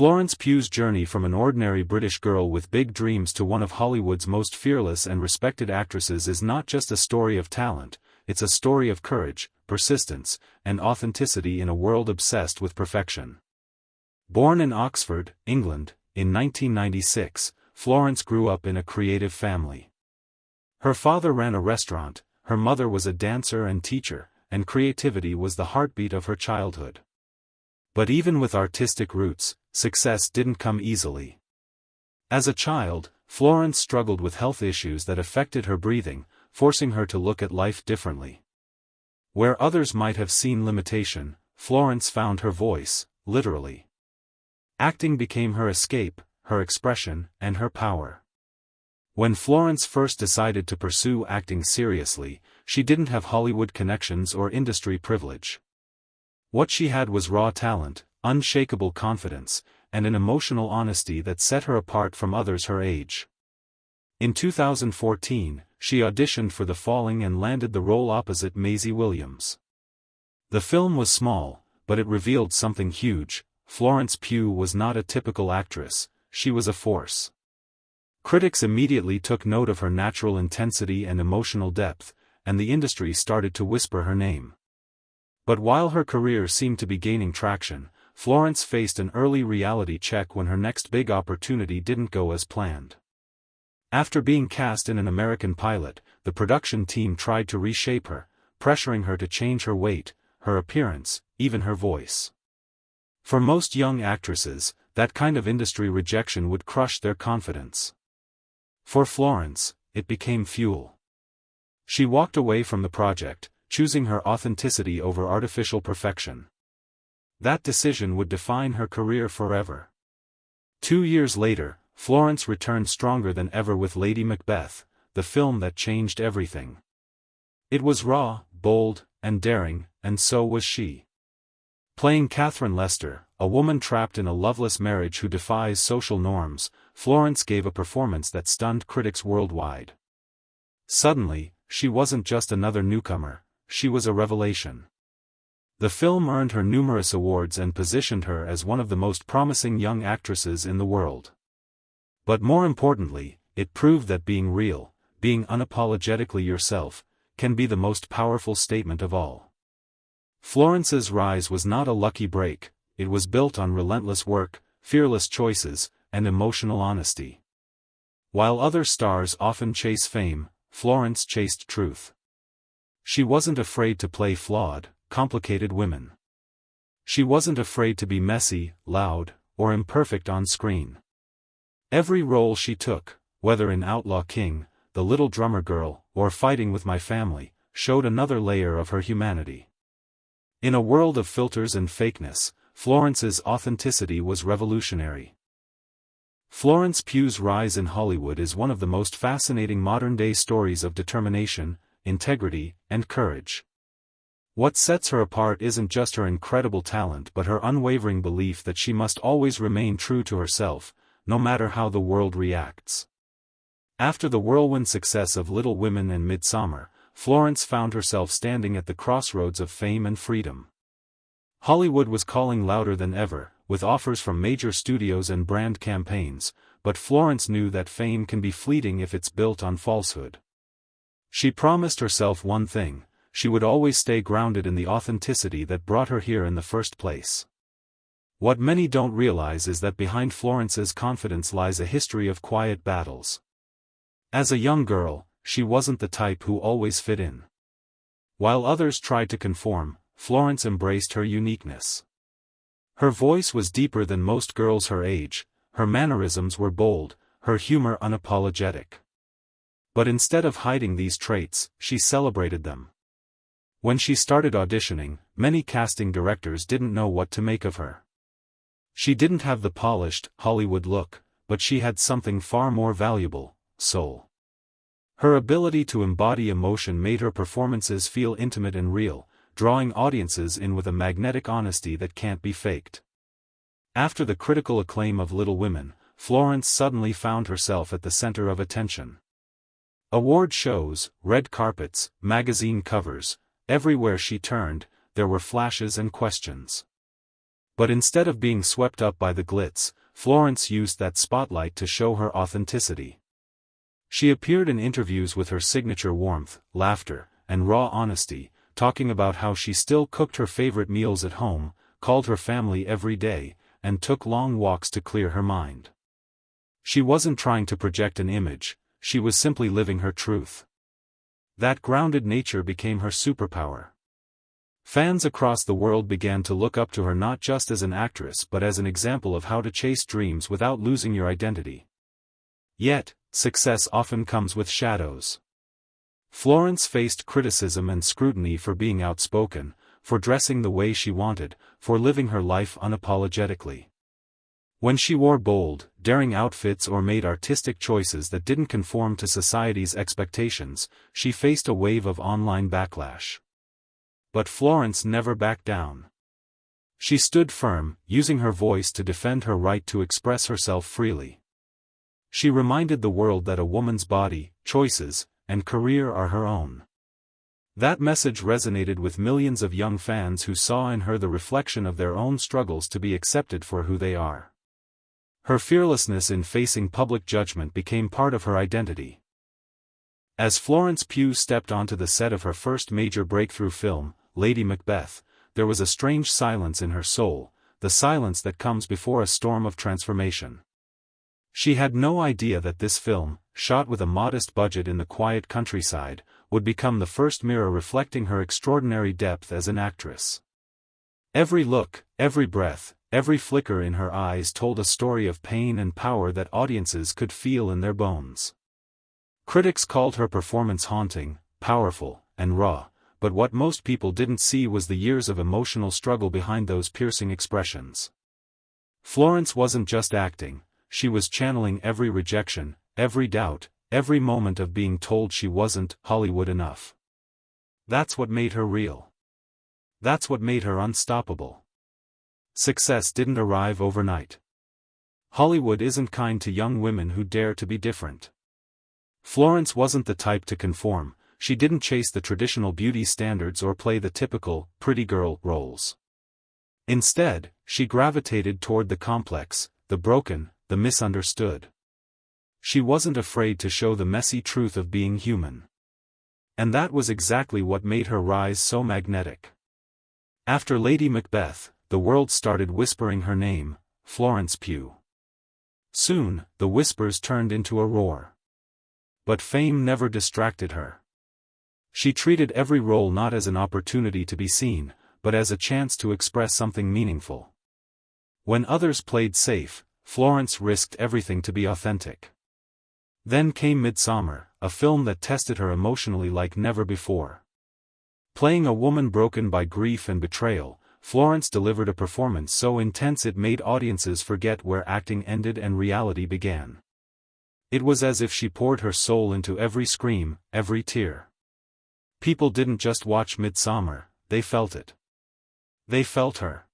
Florence Pugh's journey from an ordinary British girl with big dreams to one of Hollywood's most fearless and respected actresses is not just a story of talent, it's a story of courage, persistence, and authenticity in a world obsessed with perfection. Born in Oxford, England, in 1996, Florence grew up in a creative family. Her father ran a restaurant, her mother was a dancer and teacher, and creativity was the heartbeat of her childhood. But even with artistic roots, success didn't come easily. As a child, Florence struggled with health issues that affected her breathing, forcing her to look at life differently. Where others might have seen limitation, Florence found her voice, literally. Acting became her escape, her expression, and her power. When Florence first decided to pursue acting seriously, she didn't have Hollywood connections or industry privilege. What she had was raw talent, unshakable confidence, and an emotional honesty that set her apart from others her age. In 2014, she auditioned for The Falling and landed the role opposite Maisie Williams. The film was small, but it revealed something huge. Florence Pugh was not a typical actress, she was a force. Critics immediately took note of her natural intensity and emotional depth, and the industry started to whisper her name. But while her career seemed to be gaining traction, Florence faced an early reality check when her next big opportunity didn't go as planned. After being cast in an American pilot, the production team tried to reshape her, pressuring her to change her weight, her appearance, even her voice. For most young actresses, that kind of industry rejection would crush their confidence. For Florence, it became fuel. She walked away from the project, choosing her authenticity over artificial perfection. That decision would define her career forever. 2 years later, Florence returned stronger than ever with Lady Macbeth, the film that changed everything. It was raw, bold, and daring, and so was she. Playing Catherine Lester, a woman trapped in a loveless marriage who defies social norms, Florence gave a performance that stunned critics worldwide. Suddenly, she wasn't just another newcomer, she was a revelation. The film earned her numerous awards and positioned her as one of the most promising young actresses in the world. But more importantly, it proved that being real, being unapologetically yourself, can be the most powerful statement of all. Florence's rise was not a lucky break, it was built on relentless work, fearless choices, and emotional honesty. While other stars often chase fame, Florence chased truth. She wasn't afraid to play flawed, complicated women. She wasn't afraid to be messy, loud, or imperfect on screen. Every role she took, whether in Outlaw King, The Little Drummer Girl, or Fighting with My Family, showed another layer of her humanity. In a world of filters and fakeness, Florence's authenticity was revolutionary. Florence Pugh's rise in Hollywood is one of the most fascinating modern-day stories of determination, integrity, and courage. What sets her apart isn't just her incredible talent but her unwavering belief that she must always remain true to herself, no matter how the world reacts. After the whirlwind success of Little Women and Midsommar, Florence found herself standing at the crossroads of fame and freedom. Hollywood was calling louder than ever, with offers from major studios and brand campaigns, but Florence knew that fame can be fleeting if it's built on falsehood. She promised herself one thing: she would always stay grounded in the authenticity that brought her here in the first place. What many don't realize is that behind Florence's confidence lies a history of quiet battles. As a young girl, she wasn't the type who always fit in. While others tried to conform, Florence embraced her uniqueness. Her voice was deeper than most girls her age, her mannerisms were bold, her humor unapologetic. But instead of hiding these traits, she celebrated them. When she started auditioning, many casting directors didn't know what to make of her. She didn't have the polished, Hollywood look, but she had something far more valuable: soul. Her ability to embody emotion made her performances feel intimate and real, drawing audiences in with a magnetic honesty that can't be faked. After the critical acclaim of Little Women, Florence suddenly found herself at the center of attention. Award shows, red carpets, magazine covers, everywhere she turned, there were flashes and questions. But instead of being swept up by the glitz, Florence used that spotlight to show her authenticity. She appeared in interviews with her signature warmth, laughter, and raw honesty, talking about how she still cooked her favorite meals at home, called her family every day, and took long walks to clear her mind. She wasn't trying to project an image, she was simply living her truth. That grounded nature became her superpower. Fans across the world began to look up to her not just as an actress but as an example of how to chase dreams without losing your identity. Yet, success often comes with shadows. Florence faced criticism and scrutiny for being outspoken, for dressing the way she wanted, for living her life unapologetically. When she wore bold, daring outfits or made artistic choices that didn't conform to society's expectations, she faced a wave of online backlash. But Florence never backed down. She stood firm, using her voice to defend her right to express herself freely. She reminded the world that a woman's body, choices, and career are her own. That message resonated with millions of young fans who saw in her the reflection of their own struggles to be accepted for who they are. Her fearlessness in facing public judgment became part of her identity. As Florence Pugh stepped onto the set of her first major breakthrough film, Lady Macbeth, there was a strange silence in her soul, the silence that comes before a storm of transformation. She had no idea that this film, shot with a modest budget in the quiet countryside, would become the first mirror reflecting her extraordinary depth as an actress. Every look, every breath, every flicker in her eyes told a story of pain and power that audiences could feel in their bones. Critics called her performance haunting, powerful, and raw, but what most people didn't see was the years of emotional struggle behind those piercing expressions. Florence wasn't just acting, she was channeling every rejection, every doubt, every moment of being told she wasn't Hollywood enough. That's what made her real. That's what made her unstoppable. Success didn't arrive overnight. Hollywood isn't kind to young women who dare to be different. Florence wasn't the type to conform, she didn't chase the traditional beauty standards or play the typical, pretty girl roles. Instead, she gravitated toward the complex, the broken, the misunderstood. She wasn't afraid to show the messy truth of being human. And that was exactly what made her rise so magnetic. After Lady Macbeth, the world started whispering her name, Florence Pugh. Soon, the whispers turned into a roar. But fame never distracted her. She treated every role not as an opportunity to be seen, but as a chance to express something meaningful. When others played safe, Florence risked everything to be authentic. Then came Midsommar, a film that tested her emotionally like never before. Playing a woman broken by grief and betrayal, Florence delivered a performance so intense it made audiences forget where acting ended and reality began. It was as if she poured her soul into every scream, every tear. People didn't just watch Midsommar, they felt it. They felt her.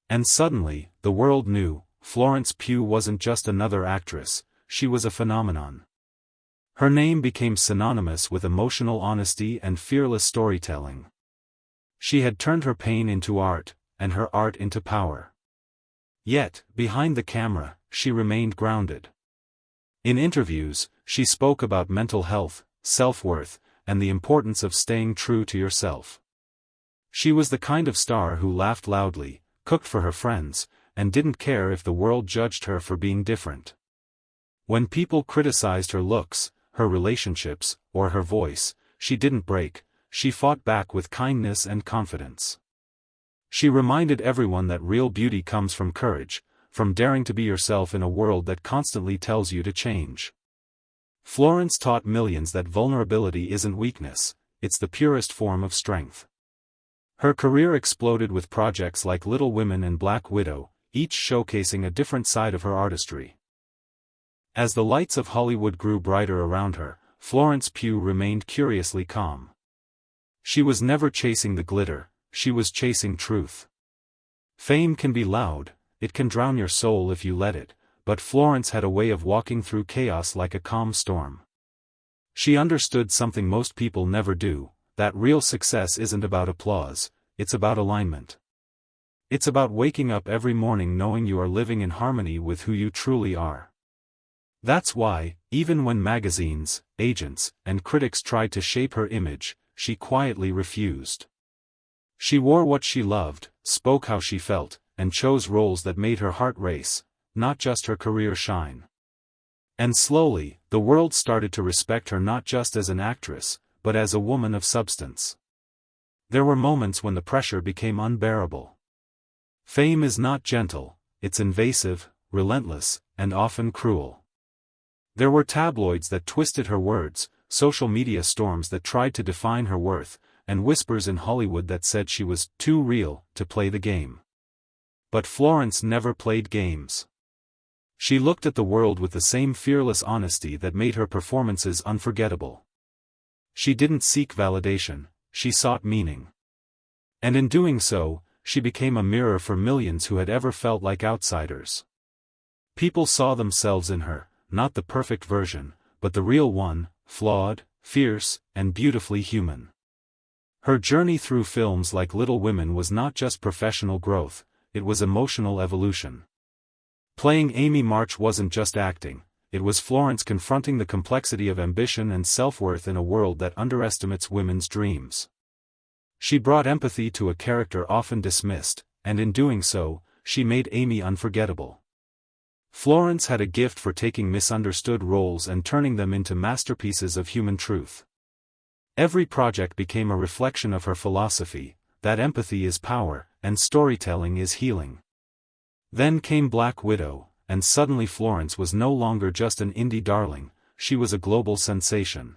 And suddenly, the world knew, Florence Pugh wasn't just another actress, she was a phenomenon. Her name became synonymous with emotional honesty and fearless storytelling. She had turned her pain into art, and her art into power. Yet, behind the camera, she remained grounded. In interviews, she spoke about mental health, self-worth, and the importance of staying true to yourself. She was the kind of star who laughed loudly, cooked for her friends, and didn't care if the world judged her for being different. When people criticized her looks, her relationships, or her voice, she didn't break, she fought back with kindness and confidence. She reminded everyone that real beauty comes from courage, from daring to be yourself in a world that constantly tells you to change. Florence taught millions that vulnerability isn't weakness, it's the purest form of strength. Her career exploded with projects like Little Women and Black Widow, each showcasing a different side of her artistry. As the lights of Hollywood grew brighter around her, Florence Pugh remained curiously calm. She was never chasing the glitter, she was chasing truth. Fame can be loud, it can drown your soul if you let it, but Florence had a way of walking through chaos like a calm storm. She understood something most people never do, that real success isn't about applause, it's about alignment. It's about waking up every morning knowing you are living in harmony with who you truly are. That's why, even when magazines, agents, and critics tried to shape her image, she quietly refused. She wore what she loved, spoke how she felt, and chose roles that made her heart race, not just her career shine. And slowly, the world started to respect her not just as an actress, but as a woman of substance. There were moments when the pressure became unbearable. Fame is not gentle, it's invasive, relentless, and often cruel. There were tabloids that twisted her words, social media storms that tried to define her worth, and whispers in Hollywood that said she was too real to play the game. But Florence never played games. She looked at the world with the same fearless honesty that made her performances unforgettable. She didn't seek validation, she sought meaning. And in doing so, she became a mirror for millions who had ever felt like outsiders. People saw themselves in her, not the perfect version, but the real one, flawed, fierce, and beautifully human. Her journey through films like Little Women was not just professional growth, it was emotional evolution. Playing Amy March wasn't just acting, it was Florence confronting the complexity of ambition and self-worth in a world that underestimates women's dreams. She brought empathy to a character often dismissed, and in doing so, she made Amy unforgettable. Florence had a gift for taking misunderstood roles and turning them into masterpieces of human truth. Every project became a reflection of her philosophy, that empathy is power, and storytelling is healing. Then came Black Widow, and suddenly Florence was no longer just an indie darling, she was a global sensation.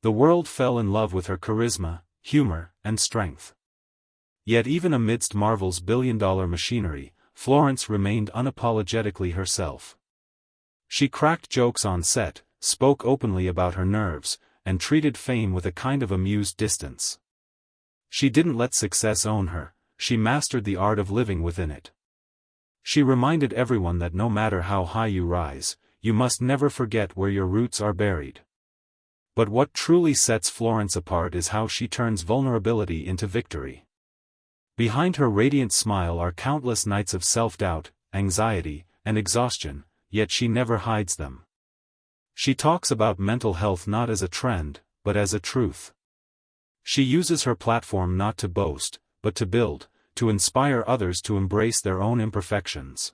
The world fell in love with her charisma, humor, and strength. Yet even amidst Marvel's billion-dollar machinery, Florence remained unapologetically herself. She cracked jokes on set, spoke openly about her nerves, and treated fame with a kind of amused distance. She didn't let success own her, she mastered the art of living within it. She reminded everyone that no matter how high you rise, you must never forget where your roots are buried. But what truly sets Florence apart is how she turns vulnerability into victory. Behind her radiant smile are countless nights of self-doubt, anxiety, and exhaustion, yet she never hides them. She talks about mental health not as a trend, but as a truth. She uses her platform not to boast, but to build, to inspire others to embrace their own imperfections.